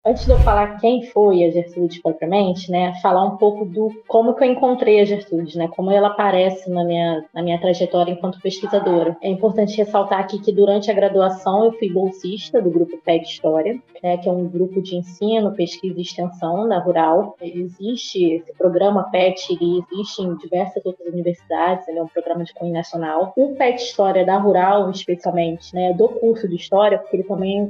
Antes de eu falar quem foi a Gertrudes propriamente, né, falar um pouco do como que eu encontrei a Gertrudes, né, como ela aparece na minha trajetória enquanto pesquisadora. É importante ressaltar aqui que durante a graduação eu fui bolsista do grupo PET História, né, que é um grupo de ensino, pesquisa e extensão da Rural. Existe esse programa PET, ele existe em diversas outras universidades, ele é um programa de cunho nacional. O PET História da Rural, especialmente, né, do curso de História, porque ele também,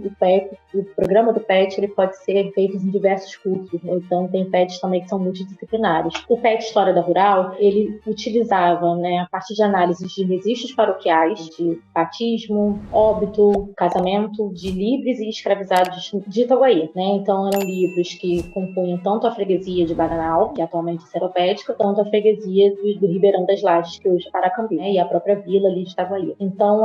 o programa do PET, ele pode ser feito em diversos cursos, né? Então tem PETs também que são multidisciplinares. O PET História da Rural, ele utilizava, né, a partir de análises de registros paroquiais, de batismo, óbito, casamento de livres e escravizados de Itaguaí, né? Então eram livros que compunham tanto a freguesia de Bananal, que atualmente é Seropédica, quanto a freguesia do Ribeirão das Lajes, que hoje é Paracambi, né? E a própria vila ali de Itaguaí. Então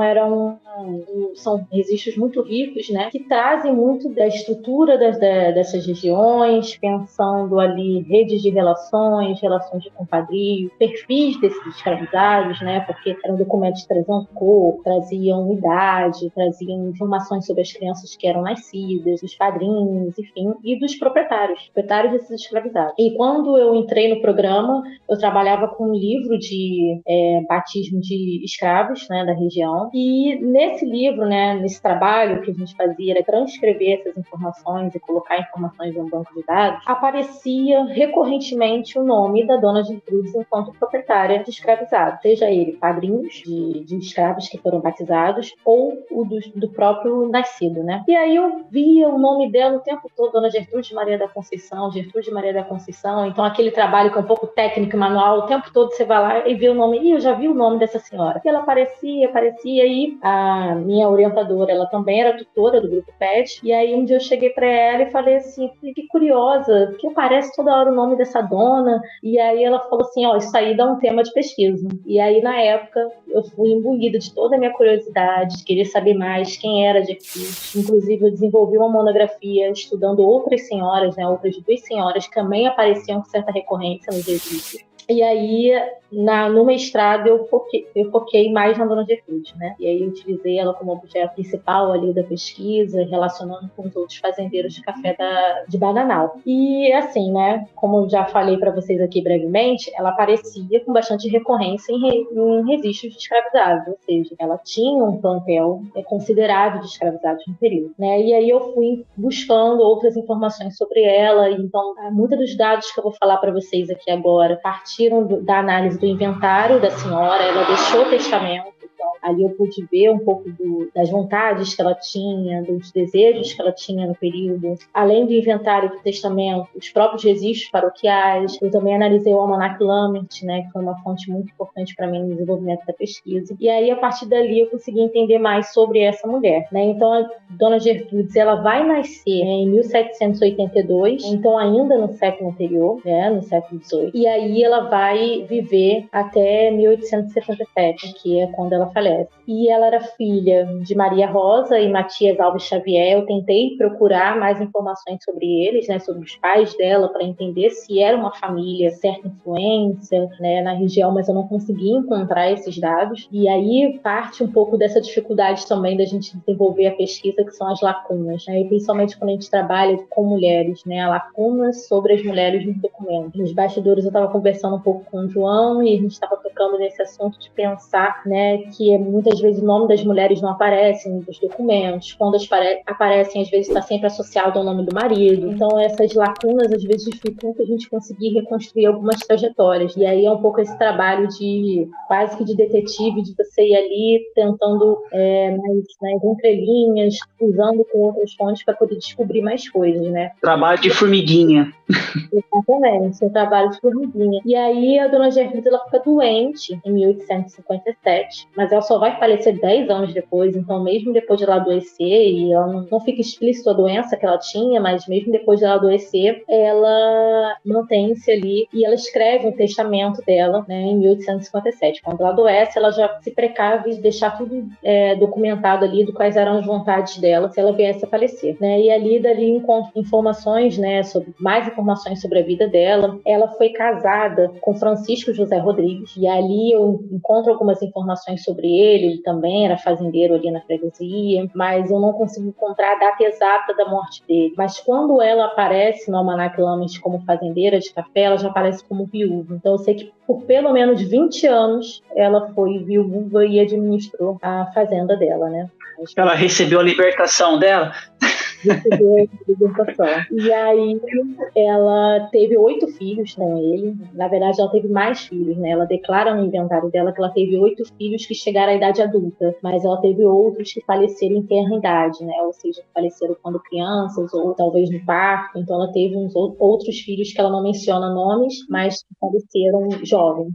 são registros muito ricos, né, que trazem muito da estrutura dessas regiões, pensando ali redes de relações de compadrio, perfis desses escravizados, né, porque eram documentos que traziam cor, traziam idade, traziam informações sobre as crianças que eram nascidas, dos padrinhos, enfim, e dos proprietários desses escravizados. E quando eu entrei no programa, eu trabalhava com um livro de batismo de escravos, né, da região, e nesse livro, né, nesse trabalho que a gente fazia era transcrever essas informações e colocar informações em um banco de dados, aparecia recorrentemente o nome da dona Gertrudes enquanto proprietária de escravizados, seja ele padrinhos de escravos que foram batizados ou o do próprio nascido, né? E aí eu via o nome dela o tempo todo, dona Gertrude Maria da Conceição, Gertrude Maria da Conceição, então aquele trabalho que é um pouco técnico e manual, o tempo todo você vai lá e vê o nome, eu já vi o nome dessa senhora. E ela aparecia, e a minha orientadora, ela também era tutora do grupo PET, e aí um dia eu cheguei para ela e falei assim, que curiosa, porque aparece toda hora o nome dessa dona, e aí ela falou assim, ó, isso aí dá um tema de pesquisa. E aí na época eu fui imbuída de toda a minha curiosidade, de querer saber mais quem era a Gertrudes. Inclusive eu desenvolvi uma monografia estudando outras senhoras, né, outras duas senhoras que também apareciam com certa recorrência nos registros. E aí, no mestrado, eu foquei mais na dona Gertrudes, né? E aí eu utilizei ela como objeto principal ali da pesquisa, relacionando com os outros fazendeiros de café de Bananal. E assim, né? Como eu já falei para vocês aqui brevemente, ela aparecia com bastante recorrência em registros de escravizados, ou seja, ela tinha um plantel considerável de escravizados no período, né? E aí eu fui buscando outras informações sobre ela, então muitos dos dados que eu vou falar para vocês aqui agora partiram da análise do inventário da senhora, ela deixou testamento, então ali eu pude ver um pouco das vontades que ela tinha, dos desejos que ela tinha no período, além do inventário do testamento, os próprios registros paroquiais. Eu também analisei o Almanac Lambert, né, que foi uma fonte muito importante para mim no desenvolvimento da pesquisa, e aí a partir dali eu consegui entender mais sobre essa mulher, né? Então a dona Gertrudes, ela vai nascer em 1782, então ainda no século anterior, né, no século XVIII, e aí ela vai viver até 1877, que é quando ela falece. E ela era filha de Maria Rosa e Matias Alves Xavier. Eu tentei procurar mais informações sobre eles, né, sobre os pais dela, para entender se era uma família de certa influência, né, na região, mas eu não consegui encontrar esses dados. E aí parte um pouco dessa dificuldade também da gente desenvolver a pesquisa, que são as lacunas, né, e principalmente quando a gente trabalha com mulheres, né, lacunas sobre as mulheres nos documentos. Nos bastidores eu estava conversando um pouco com o João e a gente estava tocando nesse assunto de pensar, né, que muitas vezes o nome das mulheres não aparece nos documentos, quando aparecem, às vezes está sempre associado ao nome do marido. Então essas lacunas às vezes dificultam a gente conseguir reconstruir algumas trajetórias. E aí é um pouco esse trabalho de quase que de detetive, de você ir ali tentando nas entrelinhas, usando com outras fontes para poder descobrir mais coisas, né? Trabalho de formiguinha. Exatamente, um trabalho de formiguinha. E aí a dona Gertrudes, ela fica doente em 1857, mas ela só vai falecer 10 anos depois, então mesmo depois de ela adoecer, e ela não fica explícito a doença que ela tinha, mas mesmo depois de ela adoecer, ela mantém-se ali e ela escreve um testamento dela, né, em 1857. Quando ela adoece, ela já se precave de deixar tudo documentado ali, do quais eram as vontades dela, se ela viesse a falecer, né? E ali, dali, encontro informações, né, mais informações sobre a vida dela. Ela foi casada com Francisco José Rodrigues, e ali eu encontro algumas informações sobre ele. Ele também era fazendeiro ali na freguesia, mas eu não consigo encontrar a data exata da morte dele. Mas quando ela aparece no Almanac Lamas como fazendeira de café, ela já aparece como viúva. Então eu sei que por pelo menos 20 anos ela foi viúva e administrou a fazenda dela, né? Ela recebeu a libertação dela? Recebeu a libertação. E aí ela teve 8 filhos com ele. Na verdade, ela teve mais filhos, né? Ela declara no inventário dela que ela teve 8 filhos que chegaram à idade adulta, mas ela teve outros que faleceram em tenra idade, né? Ou seja, faleceram quando crianças ou talvez no parto. Então ela teve uns outros filhos que ela não menciona nomes, mas que faleceram jovens.